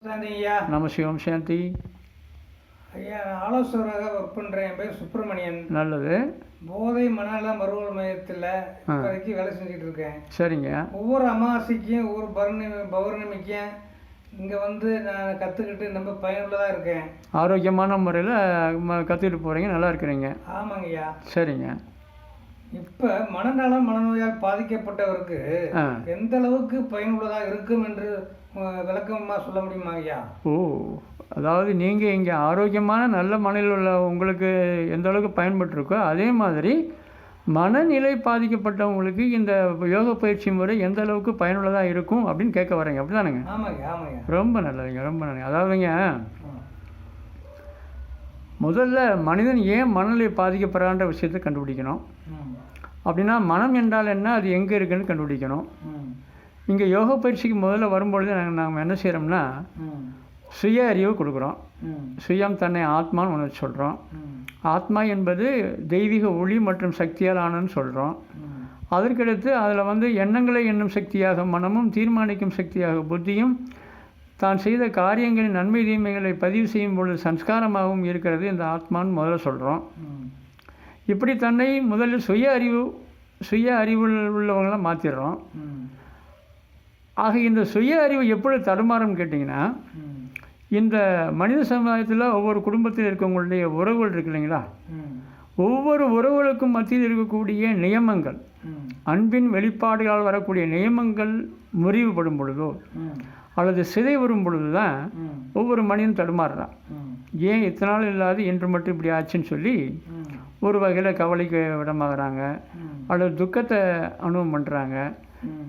ஐயா. நம சிவம் சாந்தி. ஐயா, நான் ஆலோசகராக ஒர்க் பண்ணுறேன். என் பேர் சுப்பிரமணியன். நல்லது. போதை மனநல மறுவல் மையத்தில் இப்போதைக்கு வேலை செஞ்சுட்டு இருக்கேன். சரிங்க. ஒவ்வொரு அமாவாசைக்கும் ஒவ்வொரு பௌர்ணமிக்கும் இங்கே வந்து நான் கற்றுக்கிட்டு ரொம்ப பயனுள்ளதாக இருக்கேன். ஆரோக்கியமான முறையில் கற்றுக்கிட்டு போகிறீங்க, நல்லா இருக்கிறீங்க. ஆமாங்க ஐயா. சரிங்க. இப்போ மனநலம் மனநோயால் பாதிக்கப்பட்டவருக்கு எந்த அளவுக்கு பயனுள்ளதாக இருக்கும் என்று விளக்கமாக சொல்ல முடியுமா ஐயா? ஓ, அதாவது நீங்கள் இங்கே ஆரோக்கியமான நல்ல மனநிலையில் உள்ள உங்களுக்கு எந்த அளவுக்கு பயன்பட்டுருக்கோ அதே மாதிரி மனநிலை பாதிக்கப்பட்டவங்களுக்கு இந்த யோக பயிற்சி முறை எந்த அளவுக்கு பயனுள்ளதாக இருக்கும் அப்படின்னு கேட்க வரீங்க, அப்படி தானுங்க? ஆமாங்க ஆமாங்க. ரொம்ப நல்லதுங்க, ரொம்ப நல்லது. அதாவதுங்க, முதல்ல மனிதன் ஏன் மனநிலை பாதிக்கப்படுறான்ற விஷயத்தை கண்டுபிடிக்கணும். அப்படின்னா மனம் என்றால் என்ன, அது எங்கே இருக்குன்னு கண்டுபிடிக்கணும். இங்கே யோக பயிற்சிக்கு முதல்ல வரும்பொழுது நாங்கள் என்ன செய்கிறோம்னா சுய அறிவு கொடுக்குறோம். சுயம் தன்னை ஆத்மான்னு ஒன்று சொல்கிறோம். ஆத்மா என்பது தெய்வீக ஒளி மற்றும் சக்தியால் ஆனன்னு சொல்கிறோம். அதற்கடுத்து அதில் எண்ணங்களை எண்ணும் சக்தியாக மனமும், தீர்மானிக்கும் சக்தியாக புத்தியும், தான் செய்த காரியங்களின் நன்மை தீமைகளை பதிவு செய்யும் பொழுது சம்ஸ்காரமாகவும் இருக்கிறது இந்த ஆத்மான்னு முதல்ல சொல்கிறோம். இப்படி தன்னை முதலில் சுய அறிவு உள்ளவங்களாம் மாற்றிடுறோம். ஆக இந்த சுய அறிவு எப்படி தடுமாறும்னு கேட்டிங்கன்னா, இந்த மனித சமுதாயத்தில் ஒவ்வொரு குடும்பத்தில் இருக்கவங்களுடைய உறவுகள் இருக்கு இல்லைங்களா, ஒவ்வொரு உறவுகளுக்கும் மத்தியில் இருக்கக்கூடிய நியமங்கள், அன்பின் வெளிப்பாடுகளால் வரக்கூடிய நியமங்கள் முறிவுபடும் பொழுதோ அல்லது சிதை வரும் பொழுது தான் ஒவ்வொரு மனிதன் தடுமாறுறான். ஏன் இத்தனை நாள் இல்லாது இன்று மட்டும் இப்படி ஆச்சுன்னு சொல்லி ஒரு வகையில் கவலைக்கு இடமாகறாங்க அல்லது துக்கத்தை அனுபவம் பண்ணுறாங்க.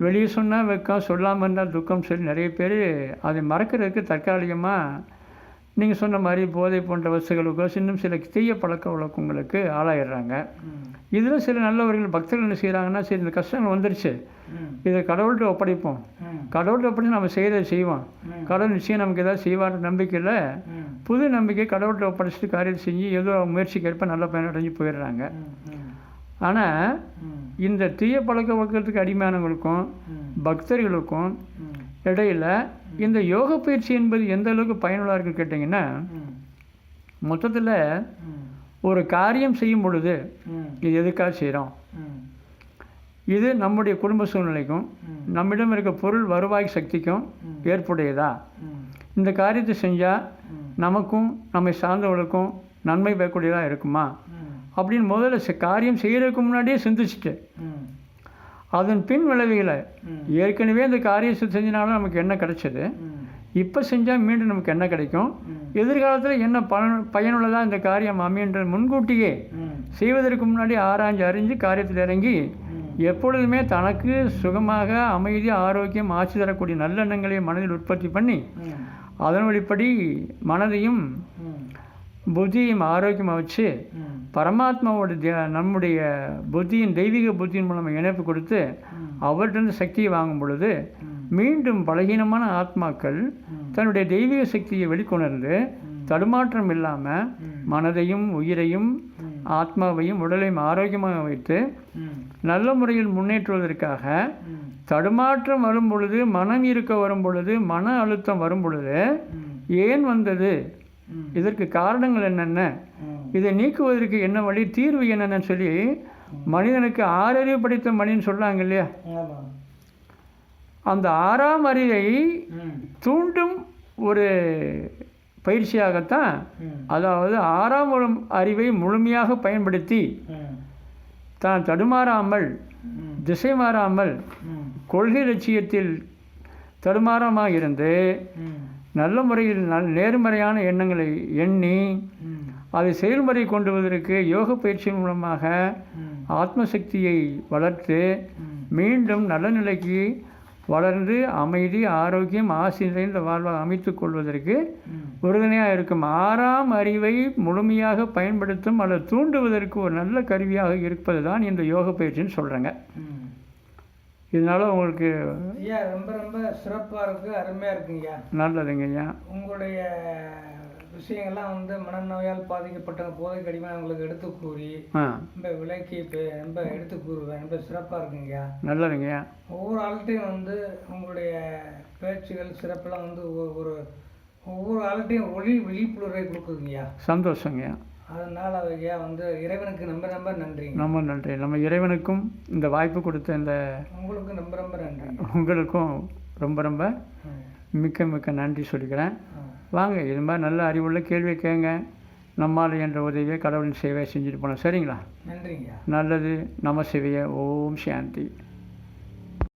வெளியே சொன்னால் வெக்கம், சொல்லாமல் இருந்தால் துக்கம் சொல்லி நிறைய பேர் அதை மறக்கிறதுக்கு தற்காலிகமாக நீங்கள் சொன்ன மாதிரி போதை போன்ற வசதிகளுக்கோ இன்னும் சில தீய பழக்க வழக்கங்களுக்கு ஆளாயிடுறாங்க. இதில் சில நல்லவர்கள் பக்தர்கள் என்ன செய்கிறாங்கன்னா, சரி இந்த கஷ்டங்கள் வந்துருச்சு, இதை கடவுள்கிட்ட ஒப்படைப்போம், கடவுள்கிட்ட ஒப்படைச்சு நம்ம செய்கிறத செய்வோம், கடவுள் நிச்சயம் நமக்கு ஏதாவது செய்வார் நம்பிக்கையில் புது நம்பிக்கை கடவுள்கிட்ட ஒப்படைச்சிட்டு காரியத்தை செஞ்சு ஏதோ முயற்சிக்கு ஏற்ப நல்ல பயனடைஞ்சு போயிடுறாங்க. ஆனால் இந்த தீய பழக்க வழக்கத்துக்கு அடிமையானவங்களுக்கும் பக்தர்களுக்கும் இடையில் இந்த யோக பயிற்சி என்பது எந்த அளவுக்கு பயனுள்ளதாக இருக்குன்னு கேட்டிங்கன்னா, மொத்தத்தில் ஒரு காரியம் செய்யும் பொழுது இது எதுக்காக செய்கிறோம், இது நம்முடைய குடும்ப சூழ்நிலைக்கும் நம்மிடம் இருக்க பொருள் வருவாய் சக்திக்கும் ஏற்புடையதா, இந்த காரியத்தை செஞ்சால் நமக்கும் நம்மை சார்ந்தவர்களுக்கும் நன்மை பெறக்கூடியதாக இருக்குமா அப்படின்னு முதல்ல காரியம் செய்கிறதுக்கு முன்னாடியே சிந்திச்சுட்டு அதன் பின் விளைவுகளை ஏற்கனவே இந்த காரியம் செஞ்சனாலும் நமக்கு என்ன கிடைச்சது, இப்போ செஞ்சால் மீண்டும் நமக்கு என்ன கிடைக்கும், எதிர்காலத்தில் என்ன பயனுள்ளதாக இந்த காரியம் அமையன்ற முன்கூட்டியே செய்வதற்கு முன்னாடி ஆராய்ஞ்சு அறிஞ்சு காரியத்தில் இறங்கி எப்பொழுதுமே தனக்கு சுகமாக அமைதி ஆரோக்கியம் ஆட்சி தரக்கூடிய நல்லெண்ணங்களை மனதில் உற்பத்தி பண்ணி அதன் வழிப்படி மனதையும் புத்தியையும் ஆரோக்கியமாக வச்சு பரமாத்மாவோட நம்முடைய புத்தியின் தெய்வீக புத்தியின் மூலமாக இணைப்பு கொடுத்து அவர்கிட்ட சக்தியை வாங்கும் பொழுது மீண்டும் பலகீனமான ஆத்மாக்கள் தன்னுடைய தெய்வீக சக்தியை வெளிக்கொணர்ந்து தடுமாற்றம் இல்லாமல் மனதையும் உயிரையும் ஆத்மாவையும் உடலையும் ஆரோக்கியமாக வைத்து நல்ல முறையில் முன்னேற்றுவதற்காக தடுமாற்றம் வரும் பொழுது, மனம் இருக்க வரும் பொழுது, மன அழுத்தம் வரும் பொழுது ஏன் வந்தது, இதற்கு காரணங்கள் என்னென்ன, இதை நீக்குவதற்கு என்ன வழி, தீர்வு என்னென்னு சொல்லி மனிதனுக்கு ஆறறிவு படைத்த மனிதன் சொல்கிறாங்க இல்லையா, அந்த ஆறாம் அறிவை தூண்டும் ஒரு பயிற்சியாகத்தான், அதாவது ஆறாம் அறிவை முழுமையாக பயன்படுத்தி தான் தடுமாறாமல் திசை மாறாமல் கொள்கை லட்சியத்தில் தடுமாறமாக இருந்து நல்ல முறையில் நேர்மறையான எண்ணங்களை எண்ணி அதை செயல்முறை கொண்டு வருவதற்கு யோக பயிற்சி மூலமாக ஆத்மசக்தியை வளர்த்து மீண்டும் நல்ல நிலைக்கு வளர்ந்து அமைதி ஆரோக்கியம் ஆசி நிறைந்த வாழ்வாக அமைத்து கொள்வதற்கு உறுதுணையாக இருக்கும் ஆறாம் அறிவை முழுமையாக பயன்படுத்தும் அல்லது தூண்டுவதற்கு ஒரு நல்ல கருவியாக இருப்பது தான் இந்த யோக பயிற்சின்னு சொல்கிறேங்க. இதனால் உங்களுக்கு ஐயா ரொம்ப ரொம்ப சிறப்பாக இருக்குது, அருமையாக இருக்குங்கய்யா. நல்லதுங்க ஐயா. உங்களுடைய விஷயங்கள்லாம் மனநோயால் பாதிக்கப்பட்ட போதை கடிமை உங்களுக்கு எடுத்து கூறி ரொம்ப விலைக்கு ரொம்ப எடுத்து கூறுவேன். ரொம்ப சிறப்பாக இருக்குங்கய்யா. நல்லதுங்கய்யா. ஒவ்வொரு ஆள்கிட்டையும் உங்களுடைய பேச்சுகள் சிறப்பெல்லாம் ஒரு ஒவ்வொரு ஆள்கிட்டையும் விழிப்புணர்வை கொடுக்குதுங்கய்யா. சந்தோஷங்கய்யா. அதனால் ஐயா வந்து இறைவனுக்கு ரொம்ப நன்றிங்க. ரொம்ப நன்றி. நம்ம இறைவனுக்கும் இந்த வாய்ப்பு கொடுத்த இந்த உங்களுக்கும் ரொம்ப நன்றி. உங்களுக்கும் ரொம்ப மிக்க நன்றி சொல்லிக்கிறேன். வாங்க, இது மாதிரி நல்ல அறிவுள்ள கேள்வி கேங்க. நம்மால் என்ற உதவியை கடவுளின் சேவையை செஞ்சுட்டு போனோம். சரிங்களா? நன்றிங்க. நல்லது. நம சிவைய. ஓம் சாந்தி.